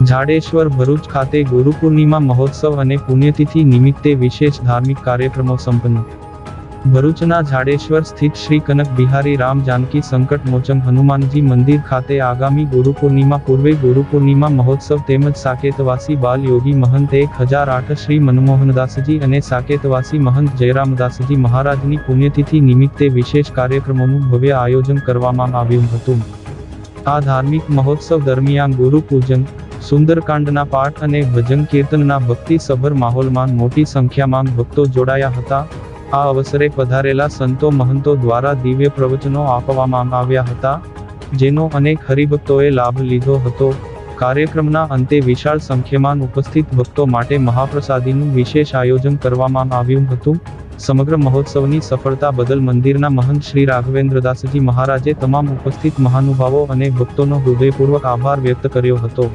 જાડેશ્વર ભરૂચ ખાતે ગુરુપૂર્ણિમા મહોત્સવ અને પુણ્યતિથિ નિમિત્તે વિશેષ ધાર્મિક કાર્યક્રમો સંપન્ન. ભરૂચના જાડેશ્વર સ્થિત શ્રી કનક બિહારી રામ જાનકી સંકટ મોચન હનુમાનજી મંદિર ખાતે આગામી ગુરુપૂર્ણિમા પૂર્વે ગુરુપૂર્ણિમા મહોત્સવ તેમજ સાકેતવાસી બાલ યોગી મહંત 1008 શ્રી મનમોહનદાસજી અને સાકેતવાસી મહંત જયરામદાસજી મહારાજની પુણ્યતિથિ નિમિત્તે વિશેષ કાર્યક્રમોનું ભવ્ય આયોજન કરવામાં આવ્યું હતું. આ ધાર્મિક મહોત્સવ દરમિયાન ગુરુપૂજન, સુંદરકાંડના પાઠ અને ભજન કીર્તનના ભક્તિસભર માહોલમાં મોટી સંખ્યામાં ભક્તો જોડાયા હતા. આ અવસરે પધારેલા સંતો મહંતો દ્વારા દિવ્ય પ્રવચનો આપવામાં આવ્યા હતા, જેનો અનેક હરિભક્તોએ લાભ લીધો હતો. કાર્યક્રમના અંતે વિશાળ સંખ્યામાં ઉપસ્થિત ભક્તો માટે મહાપ્રસાદીનું વિશેષ આયોજન કરવામાં આવ્યું હતું. સમગ્ર મહોત્સવની સફળતા બદલ મંદિરના મહંત શ્રી રાઘવેન્દ્રદાસજી મહારાજે તમામ ઉપસ્થિત મહાનુભાવો અને ભક્તોનો હૃદયપૂર્વક આભાર વ્યક્ત કર્યો હતો.